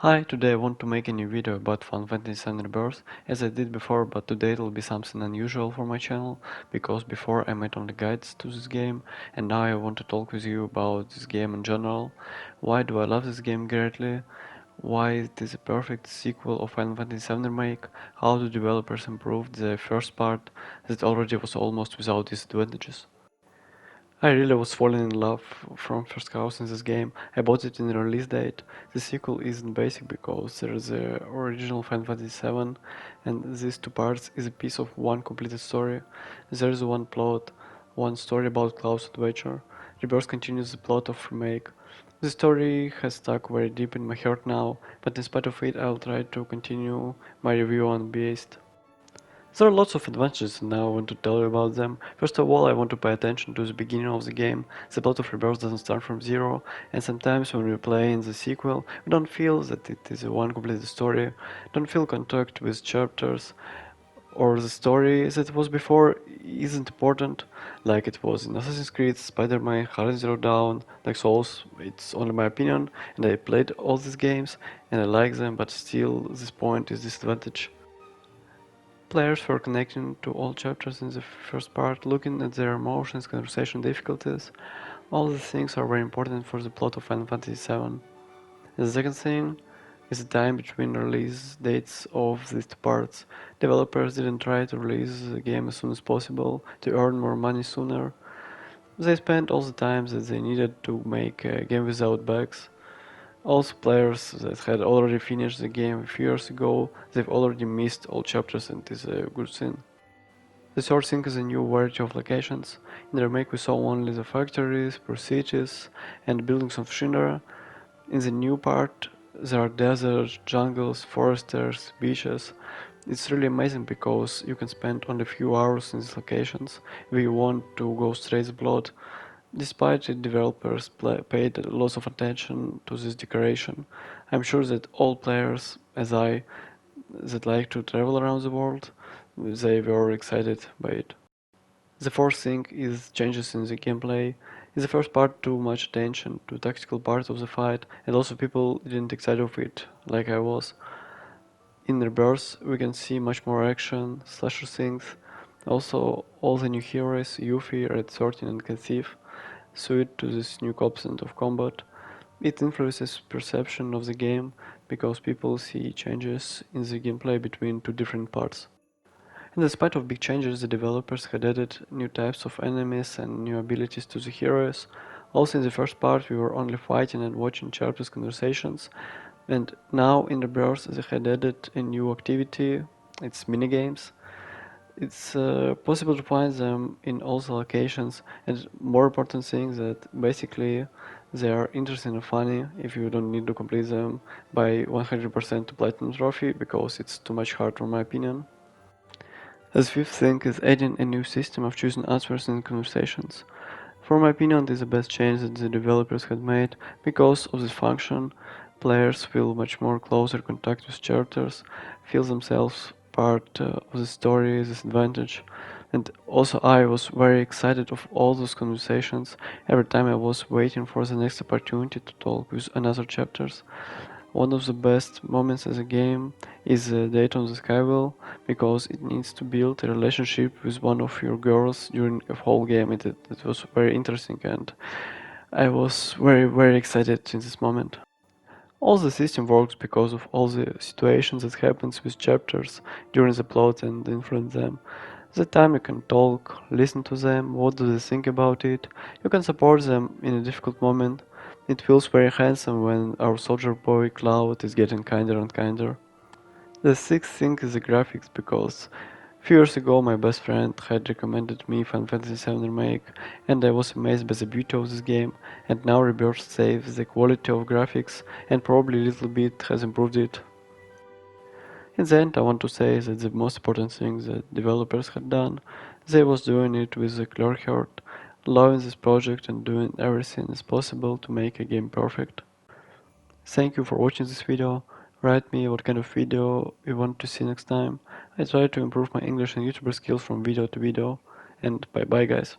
Hi, today I want to make a new video about FF7 Rebirth, as I did before, but today it'll be something unusual for my channel, because before I made only guides to this game, and now I want to talk with you about this game in general. Why do I love this game greatly? Why it is a perfect sequel of Final Fantasy VII Remake? How the developers improved the first part that already was almost without disadvantages? I really was falling in love from first house in this game. I bought it in the release date. The sequel isn't basic because there is the original Final Fantasy VII and these two parts is a piece of one completed story. There is one plot, one story about Cloud's adventure. Rebirth continues the plot of Remake. The story has stuck very deep in my heart now, but in spite of it I'll try to continue my review unbiased. There are lots of advantages and now I want to tell you about them. First of all, I want to pay attention to the beginning of the game. The plot of Rebirth doesn't start from zero, and sometimes when we play in the sequel, we don't feel that it is a one completed story, don't feel contact with chapters, or the story that was before isn't important, like it was in Assassin's Creed, Spider-Man, Horizon Zero Dawn, Dark Souls. It's only my opinion, and I played all these games, and I like them, but still this point is disadvantage. Players were connecting to all chapters in the first part, looking at their emotions, conversation difficulties. All these things are very important for the plot of Final Fantasy VII. The second thing is the time between release dates of these two parts. Developers didn't try to release the game as soon as possible to earn more money sooner. They spent all the time that they needed to make a game without bugs. Also, players that had already finished the game a few years ago, they've already missed all chapters and is a good thing. The third thing is a new variety of locations. In the remake we saw only the factories, poor cities, and buildings of Shinra. In the new part there are deserts, jungles, foresters, beaches. It's really amazing because you can spend only a few hours in these locations if you want to go straight to the plot. Despite it, developers paid lots of attention to this decoration. I'm sure that all players, as I, that like to travel around the world, they were excited by it. The fourth thing is changes in the gameplay. In the first part, too much attention to tactical part of the fight, and also people didn't excited of it like I was. In Rebirth, we can see much more action, slasher things. Also, all the new heroes, Yuffie, Red 13 and Conceive, suit to this new concept of combat. It influences perception of the game because people see changes in the gameplay between two different parts. And despite of big changes, the developers had added new types of enemies and new abilities to the heroes. Also in the first part we were only fighting and watching chapters conversations, and now in Rebirth they had added a new activity, it's minigames. It's possible to find them in all the locations, and more important thing that basically they are interesting and funny if you don't need to complete them by 100% to Platinum Trophy, because it's too much hard in my opinion. The fifth thing is adding a new system of choosing answers in conversations. For my opinion, this is the best change that the developers had made. Because of this function, players feel much more closer contact with characters, feel themselves part of the story, this advantage. And also I was very excited of all those conversations every time I was waiting for the next opportunity to talk with another chapters. One of the best moments in the game is the date on the Skywell, because it needs to build a relationship with one of your girls during a whole game. It was very interesting and I was very excited in this moment. All the system works because of all the situations that happens with chapters during the plot and influence them. The time you can talk, listen to them, what do they think about it. You can support them in a difficult moment. It feels very handsome when our soldier boy Cloud is getting kinder and kinder. The sixth thing is the graphics, because few years ago my best friend had recommended me Final Fantasy VII Remake and I was amazed by the beauty of this game, and now Rebirth saves the quality of graphics and probably a little bit has improved it. In the end, I want to say that the most important thing that developers had done, they was doing it with a clear heart, loving this project and doing everything as possible to make a game perfect. Thank you for watching this video. Write me what kind of video you want to see next time. I try to improve my English and YouTuber skills from video to video. And bye bye guys.